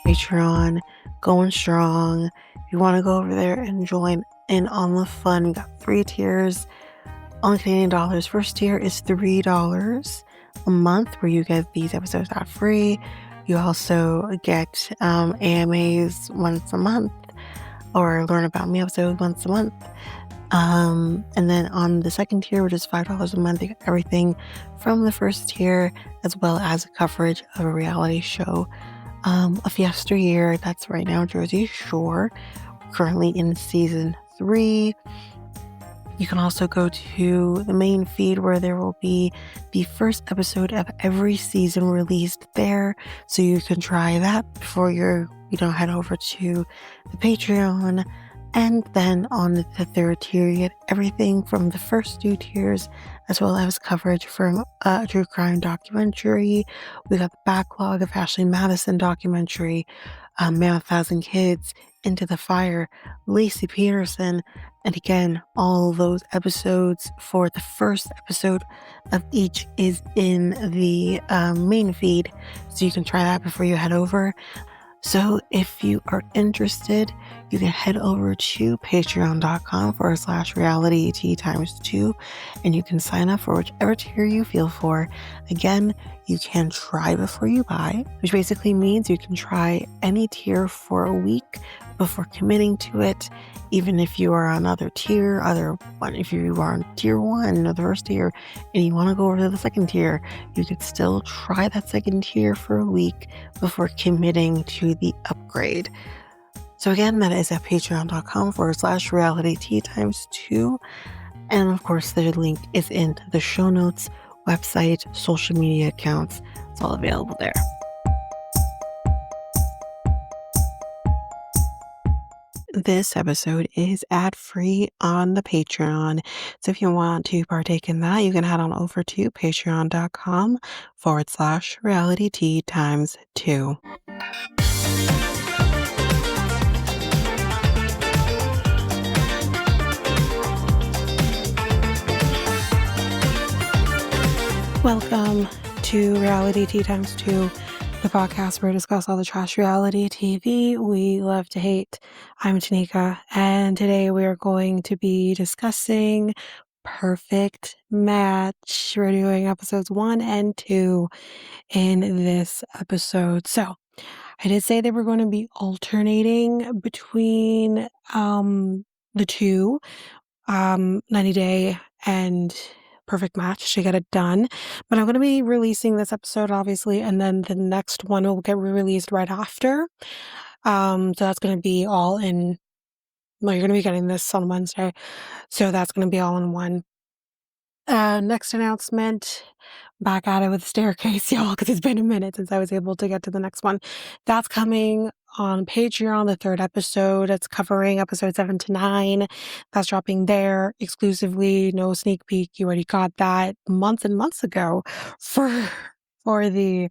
Patreon going strong. If you want to go over there and join in on the fun, we got 3 tiers on Canadian dollars. First tier is $3 a month, where you get these episodes ad free. You also get AMAs once a month, or learn about me episodes once a month. And then on the second tier, which is $5 a month, you get everything from the first tier, as well as coverage of a reality show of yesteryear. That's right now Jersey Shore, currently in season 3. You can also go to the main feed, where there will be the first episode of every season released there, so you can try that before you head over to the Patreon. And then on the third tier, you get everything from the first 2 tiers, as well as coverage from a true crime documentary. We got the backlog of Ashley Madison documentary, Man with 1,000 Kids, Into the Fire, Lacey Peterson, and again, all those episodes for the first episode of each is in the main feed, so you can try that before you head over. So if you are interested, you can head over to patreon.com/realityt times 2, and you can sign up for whichever tier you feel for. Again, you can try before you buy, which basically means you can try any tier for a week before committing to it. Even if you are on if you are on tier 1 or the first tier and you want to go over to the second tier, you could still try that second tier for a week before committing to the upgrade. So again, that is at patreon.com/realityt times 2. And of course, the link is in the show notes, website, social media accounts. It's all available there. This episode is ad-free on the Patreon. So if you want to partake in that, you can head on over to patreon.com/realityt times 2. Welcome to Reality Tea Times 2, the podcast where we discuss all the trash reality TV we love to hate. I'm Tanika, and today we are going to be discussing Perfect Match. We're doing episodes 1 and 2 in this episode. So I did say that we're going to be alternating between the two, 90 Day and Perfect Match, to get it done. But I'm going to be releasing this episode, obviously, and then the next one will get released right after. So that's going to be all in, well, you're going to be getting this on Wednesday. So that's going to be all in one. Next announcement, back at it with the staircase, y'all, because it's been a minute since I was able to get to the next one. That's coming on Patreon, the 3rd episode. It's covering episode 7 to 9. That's dropping there exclusively. No sneak peek. You already got that months and months ago for the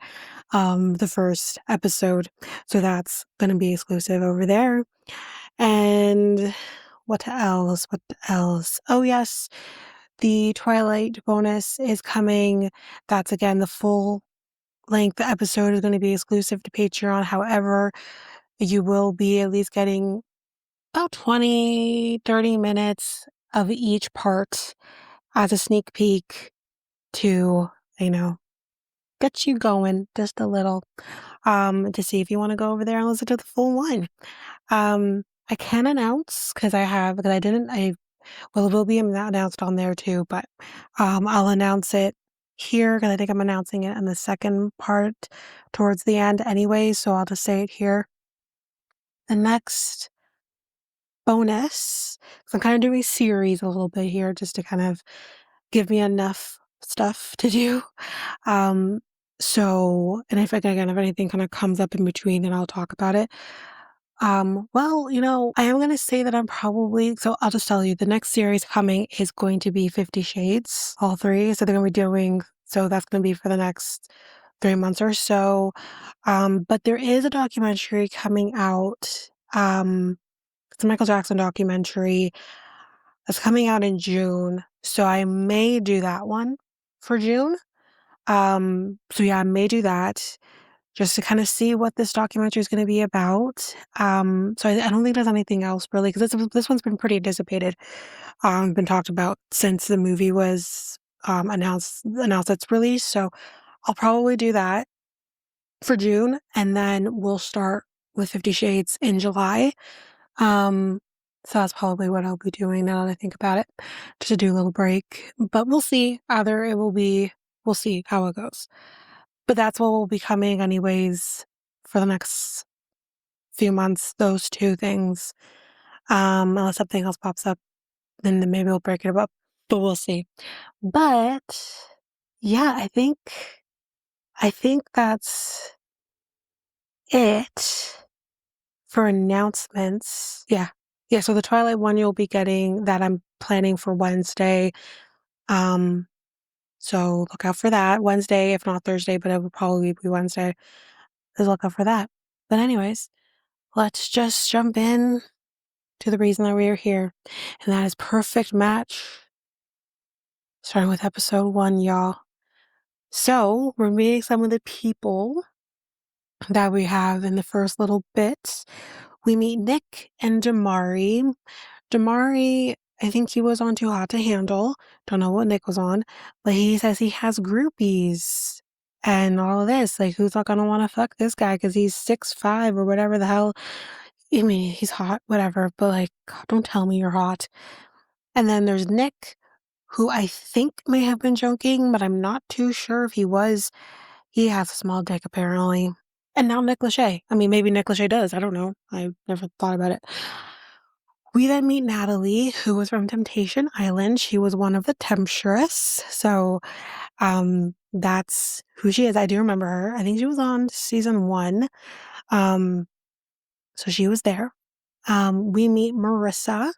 first episode. So that's going to be exclusive over there. And what else? Oh, yes. The Twilight bonus is coming. That's, again, the full length episode is going to be exclusive to Patreon. However, you will be at least getting about 20-30 minutes of each part as a sneak peek to, get you going just a little, to see if you want to go over there and listen to the full one. I can announce, it will be announced on there too, but I'll announce it here because I think I'm announcing it in the second part towards the end anyway, so I'll just say it here. The next bonus, because I'm kind of doing a series a little bit here just to kind of give me enough stuff to do. So, and if anything kind of comes up in between, then I'll talk about it. I am going to say that so I'll just tell you, the next series coming is going to be 50 Shades, all 3. So they're going to be so that's going to be for the next 3 months or so. But there is a documentary coming out. It's a Michael Jackson documentary that's coming out in June. So I may do that one for June. So yeah, I may do that. just to kind of see what this documentary is going to be about. So I don't think there's anything else really, because this one's been pretty dissipated, been talked about since the movie was announced its release. So I'll probably do that for June, and then we'll start with 50 Shades in July. So that's probably what I'll be doing now that I think about it, just to do a little break. But we'll see. We'll see how it goes. But that's what will be coming anyways for the next few months, those two things. Unless something else pops up, then maybe we'll break it up, but we'll see. But yeah, I think that's it for announcements. Yeah. Yeah, so the Twilight one you'll be getting that I'm planning for Wednesday. Um, so look out for that Wednesday, if not Thursday, but it will probably be Wednesday. Just look out for that. But anyways, let's just jump in to the reason that we are here, and that is Perfect Match, starting with episode 1, y'all. So we're meeting some of the people that we have in the first little bit. We meet Nick and Damari. Damari, I think he was on Too Hot to Handle. Don't know what Nick was on, but he says he has groupies and all of this. Like, who's not gonna want to fuck this guy because he's 6'5" or whatever the hell. I mean, he's hot, whatever, but like, God, don't tell me you're hot. And then there's Nick, who I think may have been joking, but I'm not too sure if he was. He has a small dick, apparently. And now Nick Lachey. I mean, maybe Nick Lachey does. I don't know. I never thought about it. We then meet Natalie, who was from Temptation Island. She was one of the Temptress. So that's who she is. I do remember her. I think she was on season 1. So she was there. We meet Marissa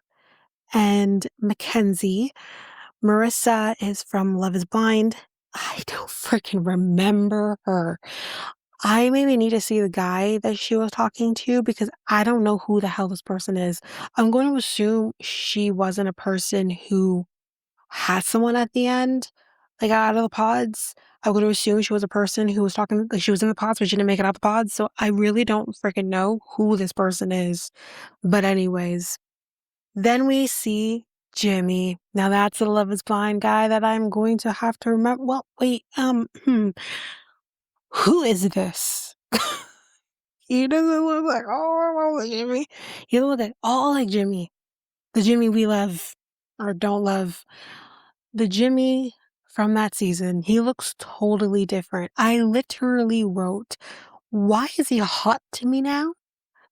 and Mackenzie. Marissa is from Love is Blind. I don't freaking remember her. I maybe need to see the guy that she was talking to because I don't know who the hell this person is. I'm going to assume she wasn't a person who had someone at the end, like out of the pods. I'm going to assume she was a person who was talking, like she was in the pods, but she didn't make it out the pods. So I really don't freaking know who this person is. But anyways, then we see Jimmy. Now that's the Love is Blind guy that I'm going to have to remember. Well, wait, who is this? He doesn't look like Jimmy. He doesn't look at all like Jimmy. The Jimmy we love or don't love. The Jimmy from that season, he looks totally different. I literally wrote, why is he hot to me now?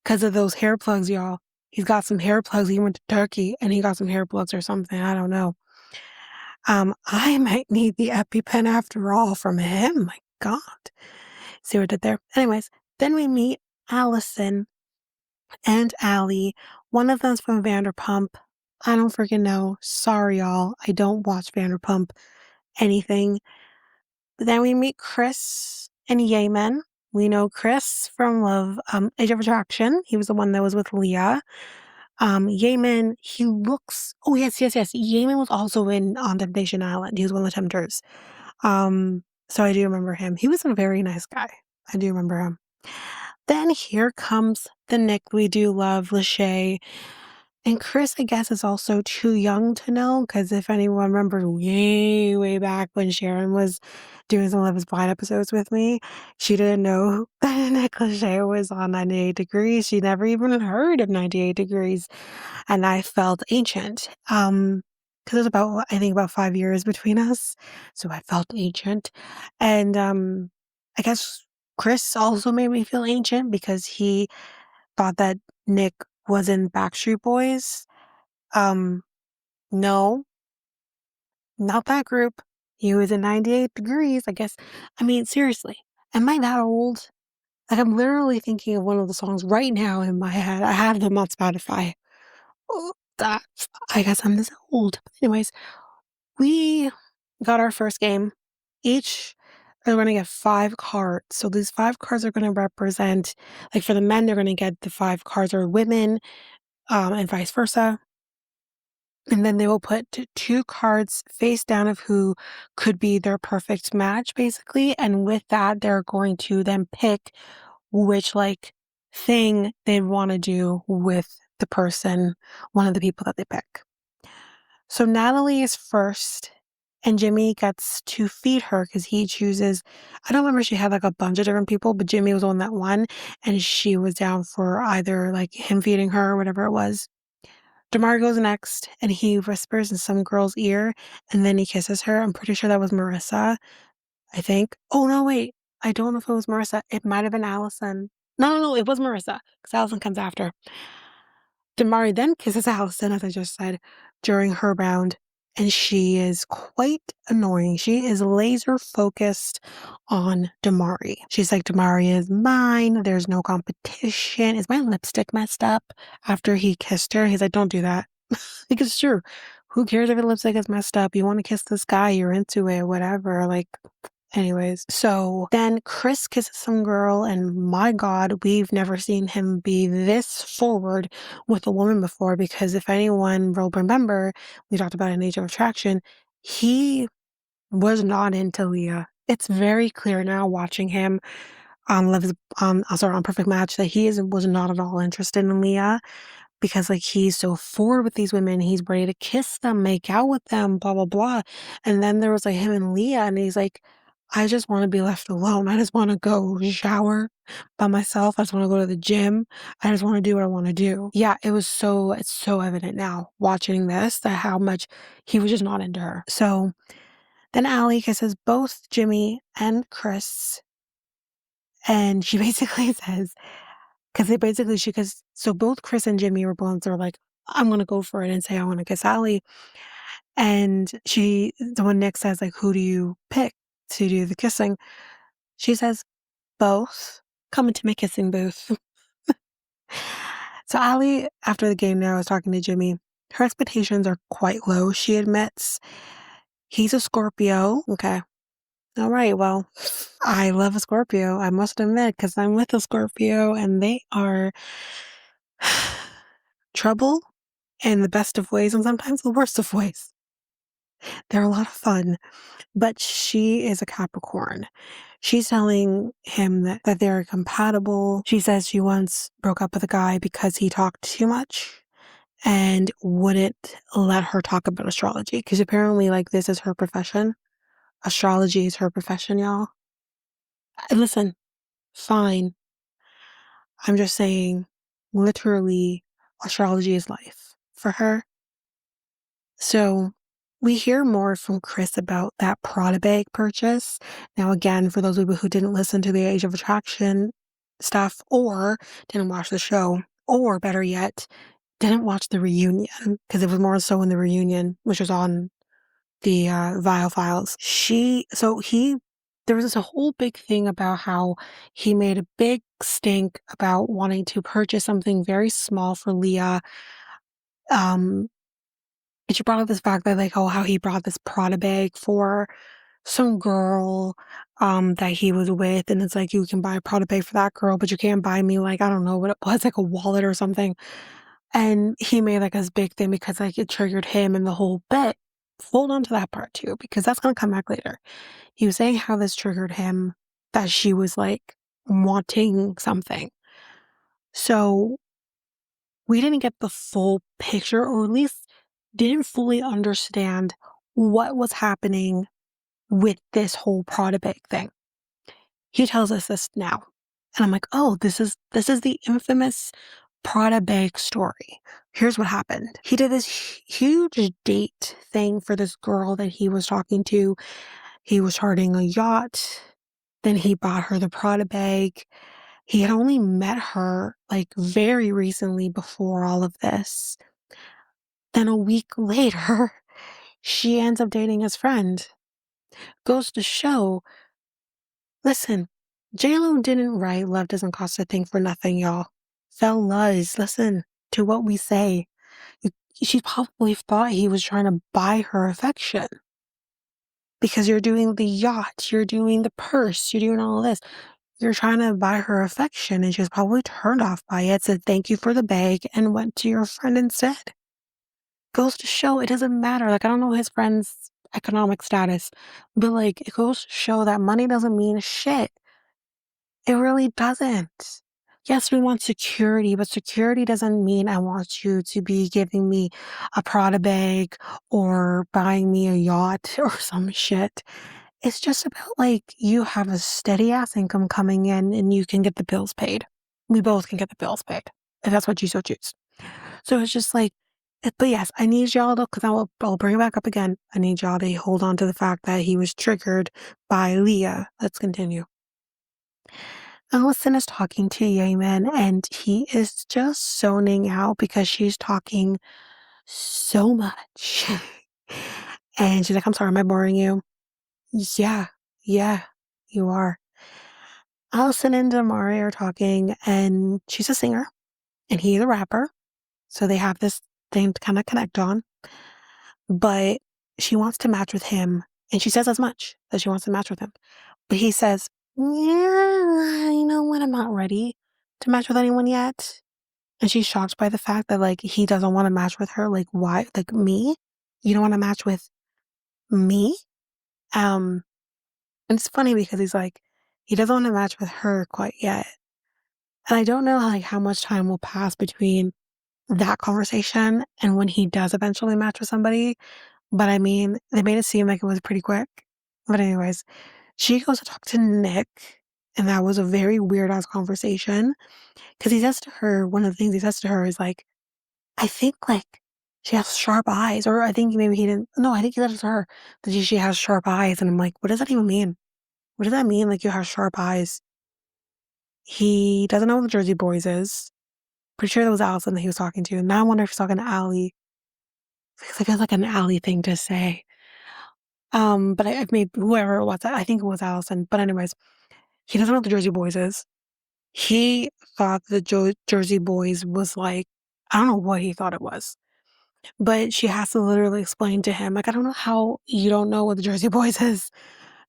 Because of those hair plugs, y'all. He's got some hair plugs. He went to Turkey and he got some hair plugs or something. I don't know. I might need the EpiPen after all from him. My God. See what I did there? Anyways, then we meet Allison and Allie. One of them's from Vanderpump. I don't freaking know. Sorry, y'all. I don't watch Vanderpump anything. But then we meet Chris and Yemen. We know Chris from Age of Attraction. He was the one that was with Leah. Yemen, he looks. Oh yes. Yemen was also on Temptation Island. He was one of the tempters. So I do remember him. He was a very nice guy. I do remember him. Then here comes the Nick we do love, Lachey. And Chris, I guess, is also too young to know, because if anyone remembers way, way back when Sharon was doing some Love is Blind episodes with me, she didn't know that Nick Lachey was on 98 Degrees. She never even heard of 98 Degrees. And I felt ancient. Because it's I think about 5 years between us. So I felt ancient. And I guess Chris also made me feel ancient because he thought that Nick was in Backstreet Boys. No, not that group. He was in 98 Degrees, I guess. I mean, seriously, am I that old? Like, I'm literally thinking of one of the songs right now in my head. I have them on Spotify. Oh, that, I guess I'm this old. But anyways, we got our first game. Each are going to get 5 cards. So these 5 cards are going to represent, like for the men, they're going to get the 5 cards are women, and vice versa. And then they will put two cards face down of who could be their perfect match, basically. And with that, they're going to then pick which like thing they'd want to do with the person, one of the people that they pick. So Natalie is first, and Jimmy gets to feed her because he chooses. I don't remember, she had like a bunch of different people, but Jimmy was the one that won, and she was down for either like him feeding her or whatever it was. Damar goes next, and he whispers in some girl's ear, and then he kisses her. I'm pretty sure that was Marissa, I think. Oh, no, wait. I don't know if it was Marissa. It might have been Allison. No, it was Marissa, because Allison comes after. Damari then kisses Allison, as I just said, during her round, and she is quite annoying. She is laser focused on Damari. She's like, Damari is mine. There's no competition. Is my lipstick messed up? After he kissed her, he's like, don't do that. Because it's true. Who cares if your lipstick is messed up? You want to kiss this guy, you're into it, whatever. Like, anyways, so then Chris kisses some girl, and my God, we've never seen him be this forward with a woman before, because if anyone will remember, we talked about in Age of Attraction, he was not into Leah. It's very clear now watching him on on Perfect Match that was not at all interested in Leah, because like he's so forward with these women, he's ready to kiss them, make out with them, blah blah blah. And then there was like him and Leah, and he's like, I just want to be left alone. I just want to go shower by myself. I just want to go to the gym. I just want to do what I want to do. Yeah, it's so evident now watching this that how much he was just not into her. So then Allie kisses both Jimmy and Chris, and she basically says, because so both Chris and Jimmy were both are like, I'm gonna go for it and say I want to kiss Allie. And when Nick says like, who do you pick to do the kissing? She says, both. Come into my kissing booth. So Allie, after the game now, is talking to Jimmy. Her expectations are quite low, she admits. He's a Scorpio. Okay. All right. Well, I love a Scorpio, I must admit, because I'm with a Scorpio, and they are trouble in the best of ways and sometimes the worst of ways. They're a lot of fun. But she is a Capricorn. She's telling him that they're compatible. She says she once broke up with a guy because he talked too much and wouldn't let her talk about astrology. Because apparently, like, this is her profession. Astrology is her profession, y'all. Listen, fine. I'm just saying, literally, astrology is life for her. So we hear more from Chris about that Prada bag purchase. Now, again, for those people who didn't listen to the Age of Attraction stuff, or didn't watch the show, or better yet, didn't watch the reunion, because it was more so in the reunion, which was on the Vile Files. There was this whole big thing about how he made a big stink about wanting to purchase something very small for Leah. And she brought up this fact that, like, oh, how he brought this Prada bag for some girl that he was with, and it's like, you can buy a Prada bag for that girl, but you can't buy me, like, I don't know what it was, like a wallet or something. And he made like this big thing because like it triggered him and the whole bit. Hold on to that part too, because that's gonna come back later. He was saying how this triggered him, that she was like wanting something. So we didn't get the full picture, or at least didn't fully understand what was happening with this whole Prada bag thing. He tells us this now. And I'm like, oh, this is the infamous Prada bag story. Here's what happened. He did this huge date thing for this girl that he was talking to. He was charting a yacht. Then he bought her the Prada bag. He had only met her like very recently before all of this. Then a week later, she ends up dating his friend. Goes to show, listen, JLo didn't write Love Doesn't Cost a Thing for nothing, y'all. Fellas, listen to what we say. She probably thought he was trying to buy her affection. Because you're doing the yacht, you're doing the purse, you're doing all of this. You're trying to buy her affection, and she was probably turned off by it, said thank you for the bag, and went to your friend instead. goes to show it doesn't matter. Like, I don't know his friend's economic status, but like, it goes to show that money doesn't mean shit. It really doesn't. Yes, we want security, but security doesn't mean I want you to be giving me a Prada bag or buying me a yacht or some shit. It's just about like you have a steady ass income coming in and you can get the bills paid. We both can get the bills paid if that's what you so choose. So it's just like, but yes, I need y'all to, because I'll bring it back up again. I need y'all to hold on to the fact that he was triggered by Leah. Let's continue. Allison is talking to Yemen and he is just zoning out because she's talking so much. And she's like, I'm sorry, am I boring you? Yeah, yeah, you are. Allison and Damari are talking and she's a singer and he's a rapper. So they have this thing to kind of connect on. But she wants to match with him. And she says as much that she wants to match with him. But he says, yeah, you know what? I'm not ready to match with anyone yet. And she's shocked by the fact that, like, he doesn't want to match with her. Like, why? Like, me? You don't want to match with me? And it's funny because he's like, he doesn't want to match with her quite yet. And I don't know, like, how much time will pass between that conversation and when he does eventually match with somebody. But I mean, they made it seem like it was pretty quick. But anyways, she goes to talk to Nick, and that was a very weird ass conversation. Because he says to her, one of the things he says to her is like, I think like she has sharp eyes, or I think maybe he didn't. No, I think he said it to her that she has sharp eyes, and I'm like, what does that even mean? What does that mean? Like you have sharp eyes? He doesn't know what the Jersey Boys is. Pretty sure that was Allison that he was talking to. Now I wonder if he's talking to Allie because I feel like an Allie thing to say. But I've made whoever it was, I think it was Allison. But anyways, he doesn't know what the Jersey Boys is. He thought the Jersey Boys was like, I don't know what he thought it was. But she has to literally explain to him, like, I don't know how you don't know what the Jersey Boys is.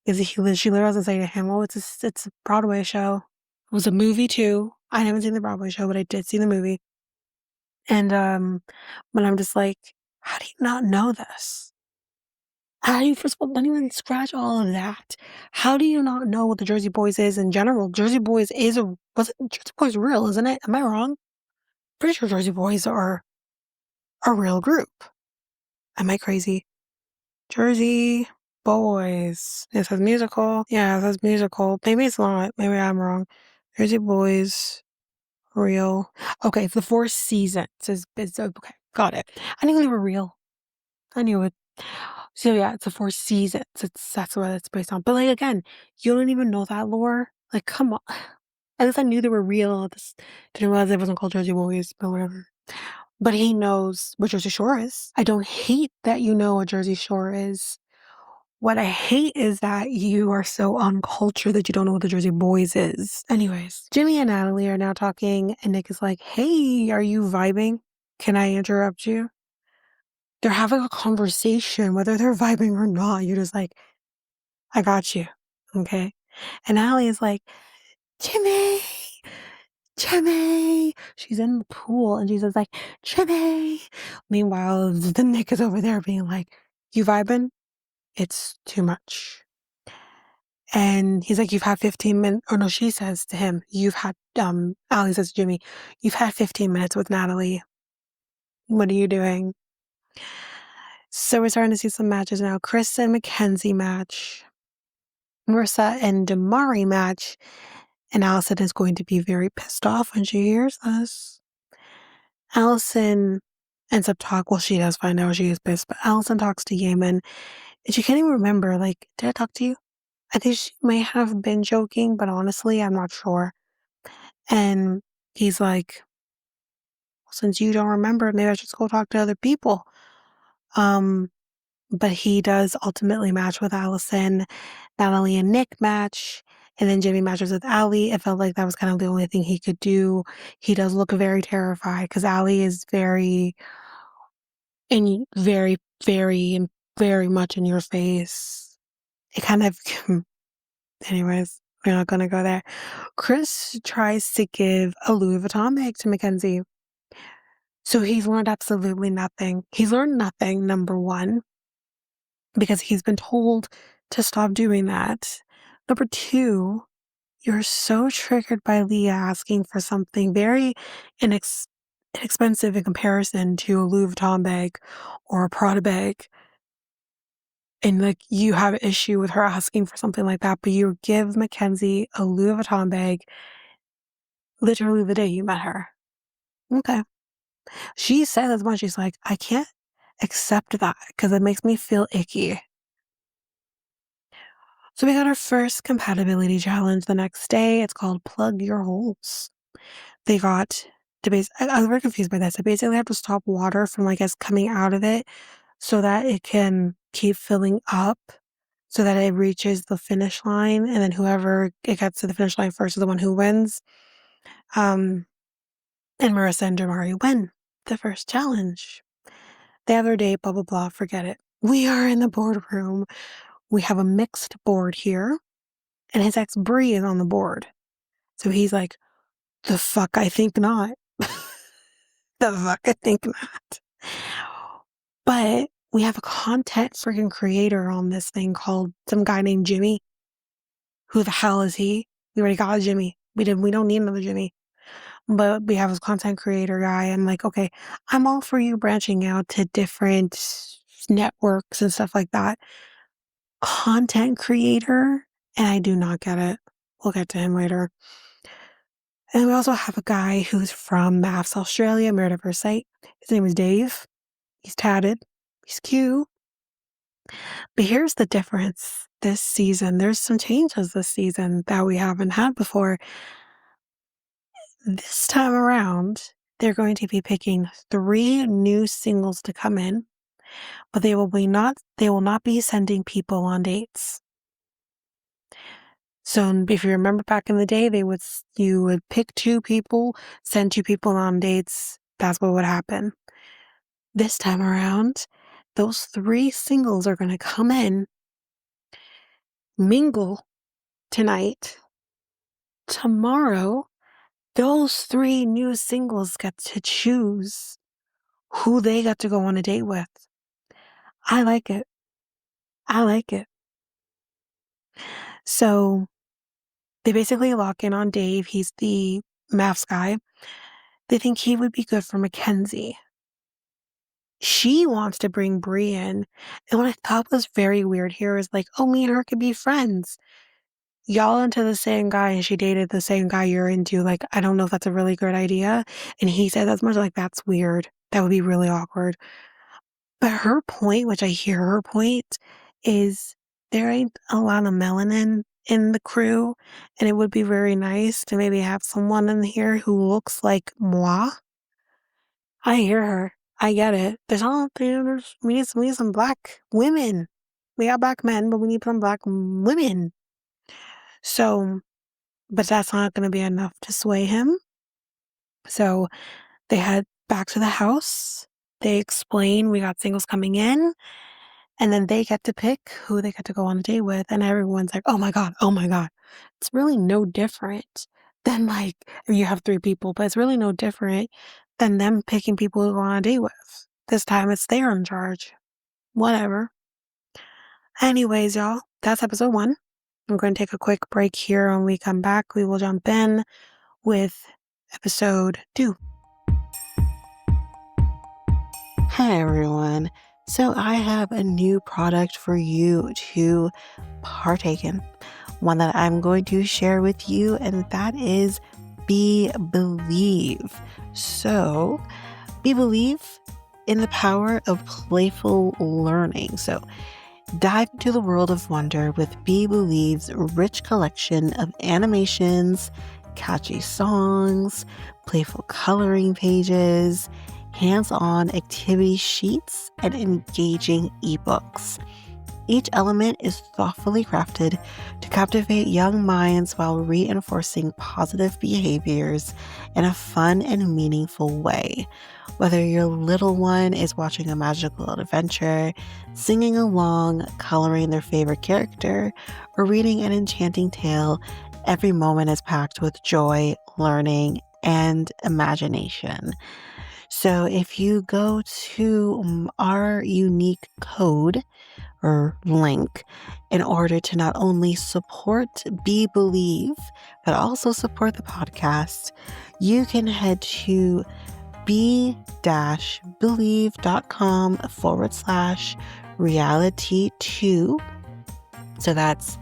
Because she literally has to say to him, oh, it's a Broadway show. It was a movie too. I haven't seen the Broadway show, but I did see the movie. And but I'm just like, how do you not know this? How do you, first of all, don't even scratch all of that. How do you not know what the Jersey Boys is in general? Jersey Boys wasn't Jersey Boys real, isn't it? Am I wrong? Pretty sure Jersey Boys are a real group. Am I crazy? Jersey Boys. It says musical. Yeah, it says musical. Maybe it's not. Maybe I'm wrong. Jersey Boys, real. Okay, it's the Four Seasons. It's okay. Got it. I knew they were real. I knew it. So yeah, it's the Four Seasons. That's what it's based on. But like again, you don't even know that lore. Like, come on. At least I knew they were real. This didn't realize it wasn't called Jersey Boys, but whatever. But he knows what Jersey Shore is. I don't hate that you know what Jersey Shore is. What I hate is that you are so uncultured that you don't know what the Jersey Boys is. Anyways, Jimmy and Natalie are now talking, and Nick is like, hey, are you vibing? Can I interrupt you? They're having a conversation, whether they're vibing or not. You're just like, I got you. Okay. And Allie is like, Jimmy, Jimmy. She's in the pool and she's just like, Jimmy. Meanwhile, the Nick is over there being like, you vibing? It's too much. And he's like, you've had 15 minutes. Or no, she says to him, Allie says to Jimmy, you've had 15 minutes with Natalie. What are you doing? So we're starting to see some matches now. Chris and Mackenzie match. Marissa and Damari match. And Allison is going to be very pissed off when she hears this. Allison ends up well, she does find out she is pissed, but Allison talks to Yemen, and she can't even remember, like, did I talk to you? I think she may have been joking, but honestly, I'm not sure. And he's like, well, since you don't remember, maybe I should go talk to other people. But he does ultimately match with Allison. Natalie and Nick match, and then Jimmy matches with Allie. It felt like that was kind of the only thing he could do. He does look very terrified because Allie is very, very much in your face. It kind of, anyways, we're not going to go there. Chris tries to give a Louis Vuitton bag to Mackenzie. So he's learned absolutely nothing. He's learned nothing, number one, because he's been told to stop doing that. Number two, you're so triggered by Leah asking for something very inexpensive in comparison to a Louis Vuitton bag or a Prada bag. And like you have an issue with her asking for something like that, but you give Mackenzie a Louis Vuitton bag literally the day you met her. Okay. She said as much. She's like, I can't accept that because it makes me feel icky. So we got our first compatibility challenge the next day. It's called Plug Your Holes. They got to I was very confused by this. They basically have to stop water from, I guess, coming out of it so that it can keep filling up so that it reaches the finish line. And then whoever it gets to the finish line first is the one who wins. And Marissa and Jamari win the first challenge. The other day, blah, blah, blah, forget it. We are in the boardroom. We have a mixed board here, and his ex Bree is on the board. So he's like, the fuck, I think not. The fuck, I think not. But we have a content freaking creator on this thing called some guy named Jimmy. Who the hell is he? We already got a Jimmy. We don't need another Jimmy. But we have this content creator guy. I'm like, okay, I'm all for you branching out to different networks and stuff like that. Content creator, and I do not get it. We'll get to him later. And we also have a guy who's from Maths Australia, married at first sight. His name is Dave. He's tatted. He's cute. But here's the difference this season. There's some changes this season that we haven't had before. This time around, they're going to be picking 3 new singles to come in, but they will not be sending people on dates. So if you remember back in the day, you would pick 2 people, send 2 people on dates. That's what would happen. This time around, those 3 singles are going to come in, mingle tonight. Tomorrow, those 3 new singles get to choose who they got to go on a date with. I like it. I like it. So they basically lock in on Dave. He's the maths guy. They think he would be good for Mackenzie. She wants to bring Bree in. And what I thought was very weird here is like, oh, me and her could be friends. Y'all into the same guy and she dated the same guy you're into. Like, I don't know if that's a really good idea. And he said as much like, that's weird. That would be really awkward. But her point, which I hear her point, is there ain't a lot of melanin in the crew, and it would be very nice to maybe have someone in here who looks like moi. I hear her. I get it. We need some black women. We got black men, but we need some black women. So, but that's not going to be enough to sway him. So they head back to the house. They explain we got singles coming in. And then they get to pick who they get to go on a date with. And everyone's like, oh my God, oh my God. It's really no different than like, if you have 3 people, but it's really no different than them picking people to go on a date with. This time it's they're in charge. Whatever. Anyways, y'all, that's episode 1. I'm going to take a quick break here. When we come back, we will jump in with episode 2. Hi, everyone. So I have a new product for you to partake in. One that I'm going to share with you, and that is Be Believe. So Be Believe in the power of playful learning. So dive into the world of wonder with Be Believe's rich collection of animations, catchy songs, playful coloring pages, hands-on activity sheets, and engaging ebooks. Each element is thoughtfully crafted to captivate young minds while reinforcing positive behaviors in a fun and meaningful way. Whether your little one is watching a magical adventure, singing along, coloring their favorite character, or reading an enchanting tale, every moment is packed with joy, learning, and imagination. So if you go to our unique code or link in order to not only support Be Believe, but also support the podcast, you can head to be-believe.com/reality2. So that's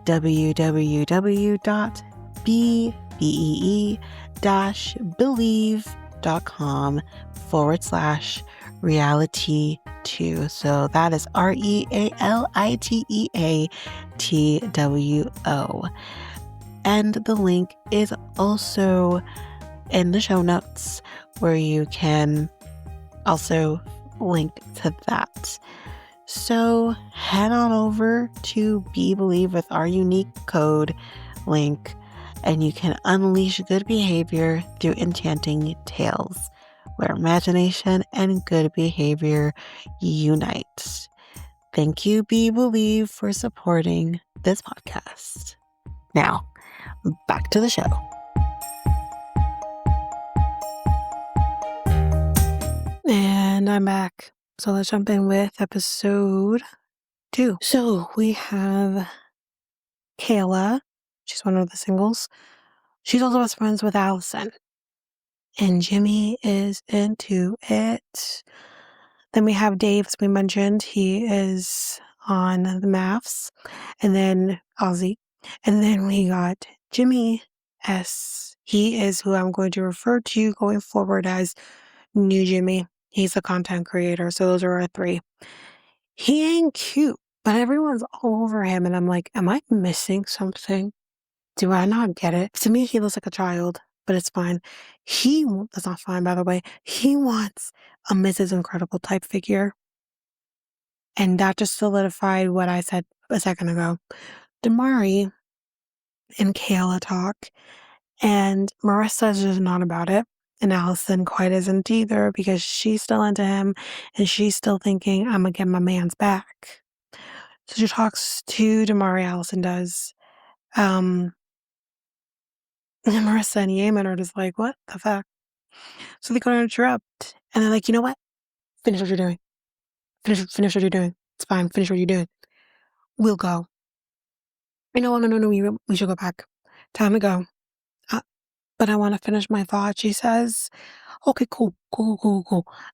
www.believe.com/reality2. So that is REALITEATWO. And the link is also in the show notes where you can also link to that. So head on over to Be Believe with our unique code link, and you can unleash good behavior through enchanting tales, where imagination and good behavior unite. Thank you, Be Believe, for supporting this podcast. Now, back to the show. And I'm back. So let's jump in with episode 2. So we have Kayla. She's one of the singles. She's also best friends with Allison. And Jimmy is into it. Then we have Dave, as we mentioned. He is on the maths. And then Ozzy. And then we got Jimmy S. He is who I'm going to refer to going forward as New Jimmy. He's a content creator. So those are our 3. He ain't cute, but everyone's all over him. And I'm like, am I missing something? Do I not get it? To me, he looks like a child, but it's fine. That's not fine, by the way. He wants a Mrs. Incredible type figure. And that just solidified what I said a second ago. Damari and Kayla talk, and Marissa's just not about it. And Allison quite isn't either, because she's still into him and she's still thinking, I'm going to get my man's back. So she talks to Damari, Allison does. And Marissa and Yemen are just like, what the fuck? So they go to interrupt. And they're like, you know what? Finish what you're doing. Finish what you're doing. It's fine. Finish what you're doing. We'll go. No. We should go back. Time to go. But I want to finish my thought, she says. Okay, cool.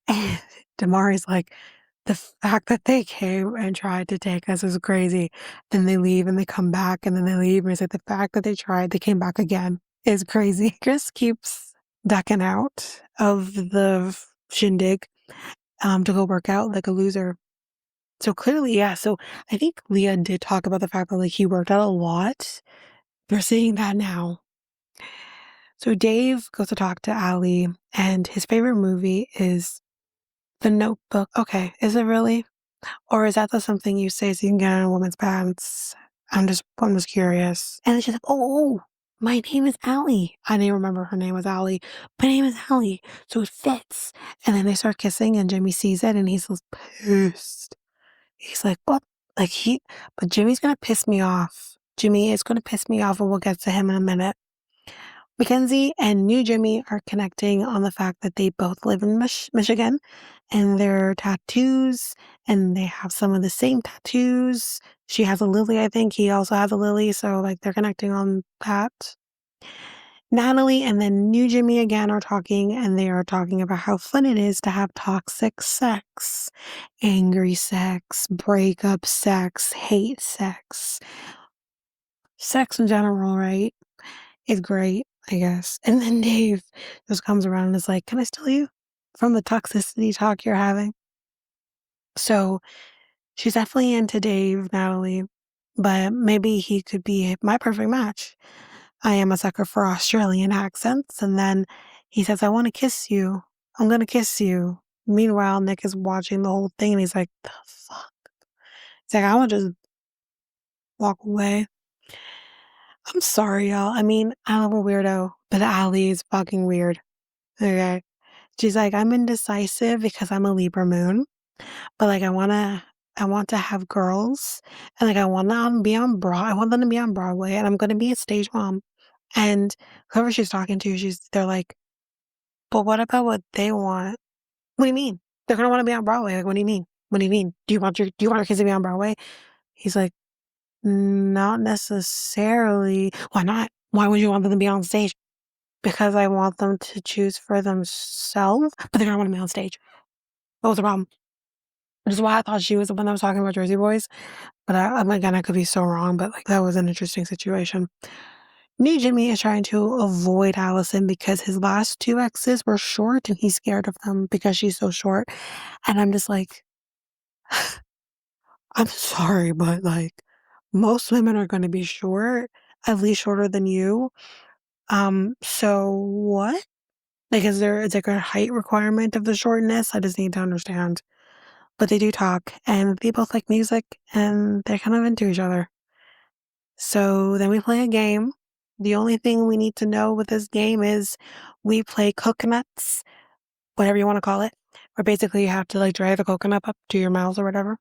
And Damari's like, the fact that they came and tried to take us is crazy. Then they leave and they come back and then they leave. And he's like, the fact that they came back again is crazy. Chris keeps ducking out of the shindig to go work out like a loser. So clearly, yeah. So I think Leah did talk about the fact that like he worked out a lot. We're seeing that now. So Dave goes to talk to Allie, and his favorite movie is The Notebook. Okay, is it really? Or is that just something you say so you can get in a woman's pants? I'm just curious. And then she's like, oh, my name is Allie. I didn't remember her name was Allie. My name is Allie, so it fits. And then they start kissing, and Jimmy sees it, and he's so pissed. He's like, what? But Jimmy's gonna piss me off. Jimmy is gonna piss me off, and we'll get to him in a minute. Mackenzie and New Jimmy are connecting on the fact that they both live in Michigan, and their tattoos, and they have some of the same tattoos. She has a lily, I think. He also has a lily, so like they're connecting on that. Natalie and then New Jimmy again are talking, and they are talking about how fun it is to have toxic sex, angry sex, breakup sex, hate sex. Sex in general, right? Is great, I guess. And then Dave just comes around and is like, can I steal you from the toxicity talk you're having? So she's definitely into Dave, Natalie, but maybe he could be my perfect match. I am a sucker for Australian accents. And then he says, I want to kiss you. I'm going to kiss you. Meanwhile, Nick is watching the whole thing and he's like, the fuck? He's like, I want to just walk away. I'm sorry, y'all. I mean, I'm a weirdo, but Allie is fucking weird. Okay. She's like, I'm indecisive because I'm a Libra moon, but like, I want to have girls, and like, I want to be on I want them to be on Broadway, and I'm going to be a stage mom. And whoever she's talking to, they're like, But what about what they want? What do you mean? They're gonna wanna be on Broadway, like, what do you mean? What do you mean? Do you want your kids to be on Broadway? He's like, "Not necessarily." "Why not? Why would you want them to be on stage?" "Because I want them to choose for themselves, but they're gonna wanna be on stage." What was the problem? Which is why I thought she was the one that was talking about Jersey Boys, but again, I could be so wrong, but, like, that was an interesting situation. New Jimmy is trying to avoid Allison because his last 2 exes were short, and he's scared of them because she's so short, and I'm just like, "I'm sorry, but, like, most women are gonna be short, at least shorter than you, so what? Like, is there a height requirement of the shortness? I just need to understand." But they do talk, and they both like music, and they're kind of into each other. So then we play a game. The only thing we need to know with this game is we play coconuts, whatever you want to call it, where basically you have to like drive the coconut up to your mouth or whatever.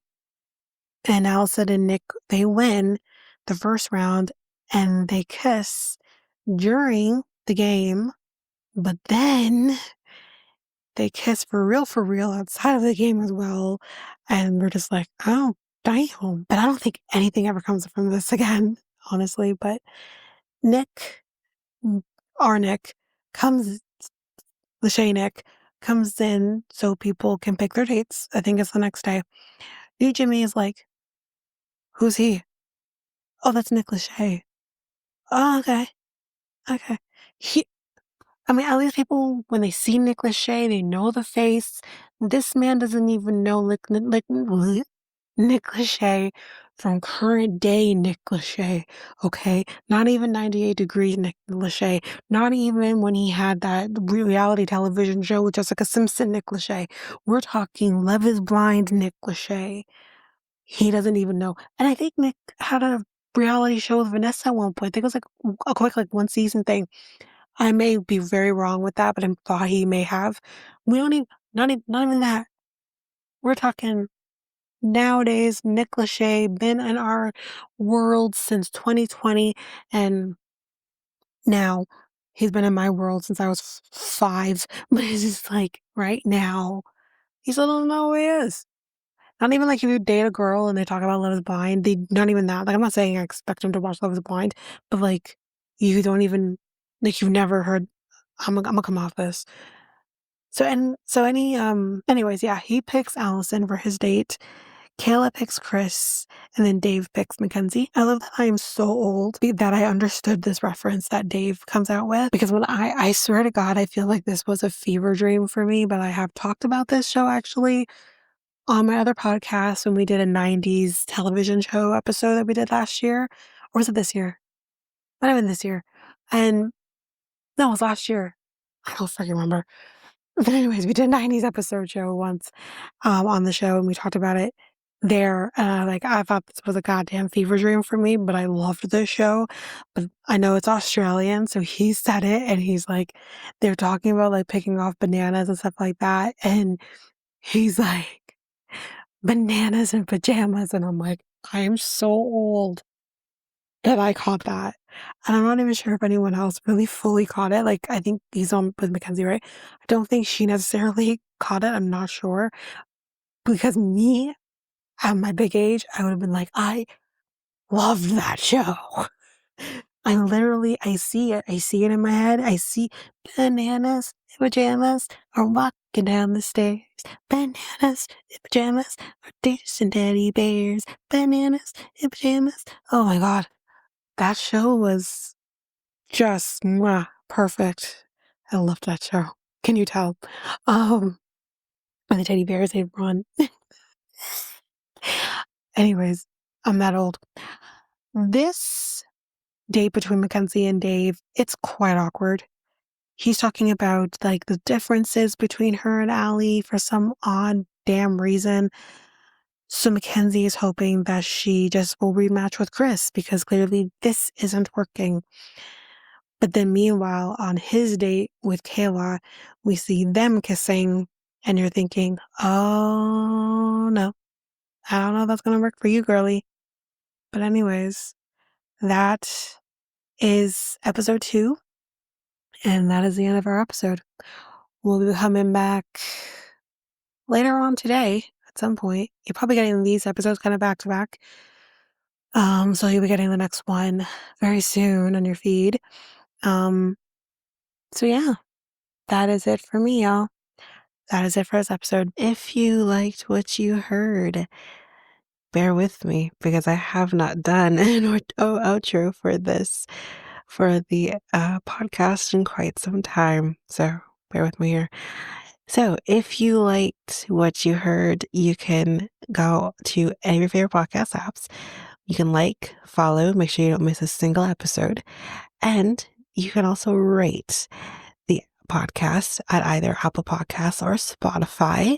And Allison and Nick, they win the first round and they kiss during the game, but then they kiss for real outside of the game as well. And we're just like, oh, damn. But I don't think anything ever comes from this again, honestly. But Nick, mm, our Nick, comes, Lachey Nick, comes in so people can pick their dates. I think it's the next day. New Jimmy is like, who's he? Oh, that's Nick Lachey. Oh, okay. Okay. He, I mean, at least people, when they see Nick Lachey, they know the face. This man doesn't even know Nick Lachey from current day Nick Lachey, okay? Not even 98 Degrees Nick Lachey. Not even when he had that reality television show with Jessica Simpson Nick Lachey. We're talking Love is Blind Nick Lachey. He doesn't even know. And I think Nick had a reality show with Vanessa at one point. I think it was like a quick, like one season thing. I may be very wrong with that, but I thought he may have. We don't even, not even that. We're talking nowadays, Nick Lachey been in our world since 2020, and now he's been in my world since I was 5. But it's just like right now, he still don't know who he is. Not even like if you date a girl and they talk about Love is Blind, they not even that. Like I'm not saying I expect him to watch Love is Blind, but like you don't even like you've never heard. I'm gonna come off this. Anyways, yeah, he picks Allison for his date. Kayla picks Chris, and then Dave picks Mackenzie. I love that I am so old that I understood this reference that Dave comes out with, because when I swear to God, I feel like this was a fever dream for me, but I have talked about this show actually on my other podcast when we did a 90s television show episode that we did last year. Or was it this year? Might have been this year. And no, it was last year. I don't freaking remember. But anyways, we did a 90s episode show once on the show and we talked about it there. Like I thought this was a goddamn fever dream for me, but I loved this show. But I know it's Australian, so he said it and he's like, they're talking about like picking off bananas and stuff like that. And he's like, bananas and pajamas. And I'm like, I am so old that I caught that. And I'm not even sure if anyone else really fully caught it. Like, I think he's on with Mackenzie, right? I don't think she necessarily caught it. I'm not sure. Because me, at my big age, I would have been like, I loved that show. I see it. I see it in my head. I see bananas in pajamas are walking down the stairs. Bananas in pajamas are dancing teddy bears. Bananas in pajamas. Oh my God. That show was just mwah, perfect. I loved that show. Can you tell? When the teddy bears, they run. Anyways, I'm that old. This date between Mackenzie and Dave, it's quite awkward. He's talking about like the differences between her and Allie for some odd damn reason. So Mackenzie is hoping that she just will rematch with Chris because clearly this isn't working. But then meanwhile, on his date with Kayla, we see them kissing and you're thinking, oh no, I don't know if that's going to work for you, girly. But anyways, that is episode 2. And that is the end of our episode. We'll be coming back later on today at some point. You're probably getting these episodes kind of back to back. So you'll be getting the next one very soon on your feed. So yeah, that is it for me, y'all. That is it for this episode. If you liked what you heard, bear with me because I have not done an outro for the podcast in quite some time. So bear with me here. So if you liked what you heard, you can go to any of your favorite podcast apps. You can follow, make sure you don't miss a single episode. And you can also rate the podcast at either Apple Podcasts or Spotify.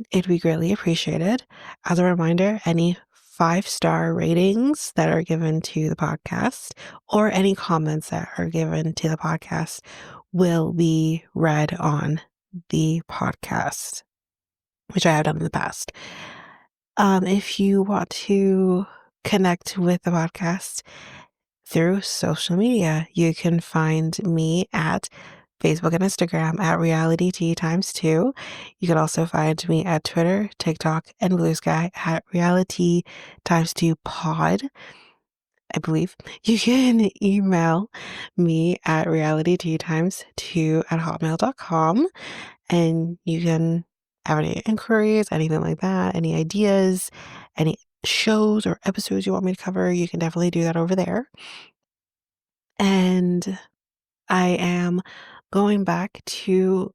It'd be greatly appreciated. As a reminder, any 5-star ratings that are given to the podcast or any comments that are given to the podcast will be read on the podcast, which I have done in the past. If you want to connect with the podcast through social media, you can find me at Facebook and Instagram at Reality T times 2. You can also find me at Twitter, TikTok, and Blue Sky at Reality times 2 pod. I believe you can email me at realitytimes2@hotmail.com, and you can have any inquiries, anything like that, any ideas, any shows or episodes you want me to cover, you can definitely do that over there. And I am going back to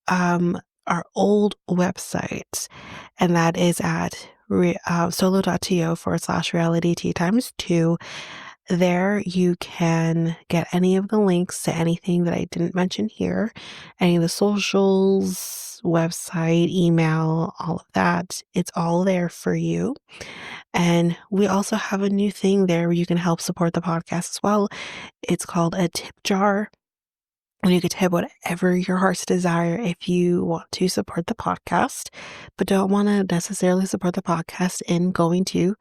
our old website, and that is at solo.to/reality T times 2. There you can get any of the links to anything that I didn't mention here, any of the socials, website, email, all of that. It's all there for you. And we also have a new thing there where you can help support the podcast as well. It's called a tip jar. And you could tip whatever your heart's desire if you want to support the podcast, but don't want to necessarily support the podcast in going to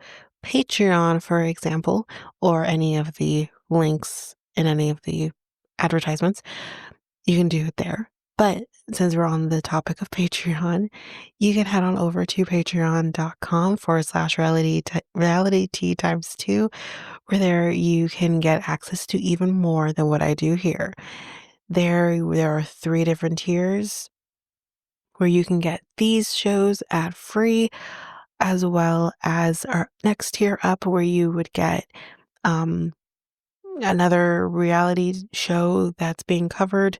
Patreon, for example, or any of the links in any of the advertisements. You can do it there. But since we're on the topic of Patreon, you can head on over to patreon.com/reality T times 2, where there you can get access to even more than what I do here. There are 3 different tiers where you can get these shows ad free, as well as our next tier up where you would get another reality show that's being covered.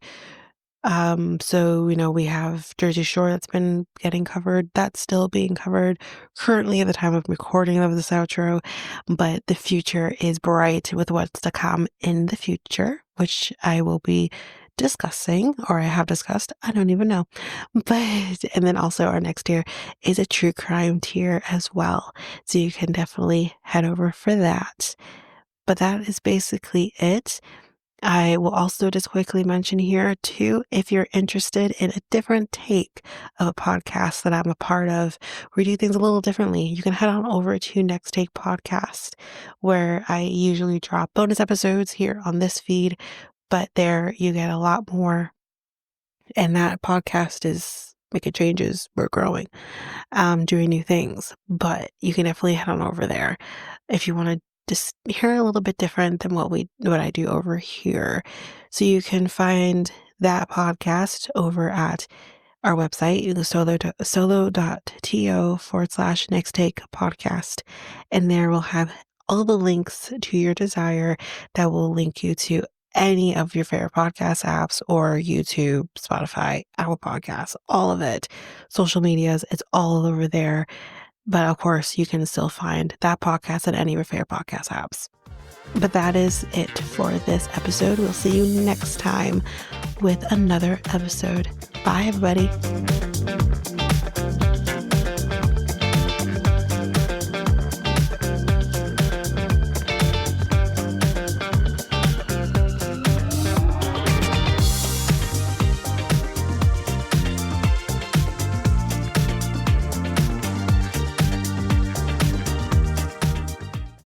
So, we have Jersey Shore that's been getting covered. That's still being covered currently at the time of recording of this outro, but the future is bright with what's to come in the future, which I will be discussing, or I have discussed. I don't even know. And then also our next tier is a true crime tier as well. So you can definitely head over for that. But that is basically it. I will also just quickly mention here too, if you're interested in a different take of a podcast that I'm a part of, where we do things a little differently, you can head on over to Next Take Podcast, where I usually drop bonus episodes here on this feed, but there you get a lot more. And that podcast is making changes. We're growing, doing new things, but you can definitely head on over there if you want to just hear a little bit different than what I do over here. So you can find that podcast over at our website, solo.to/next take podcast. And there we'll have all the links to your desire that will link you to any of your favorite podcast apps or YouTube, Spotify, Apple Podcasts, all of it. Social medias, it's all over there. But of course, you can still find that podcast at any of your favorite podcast apps. But that is it for this episode. We'll see you next time with another episode. Bye, everybody.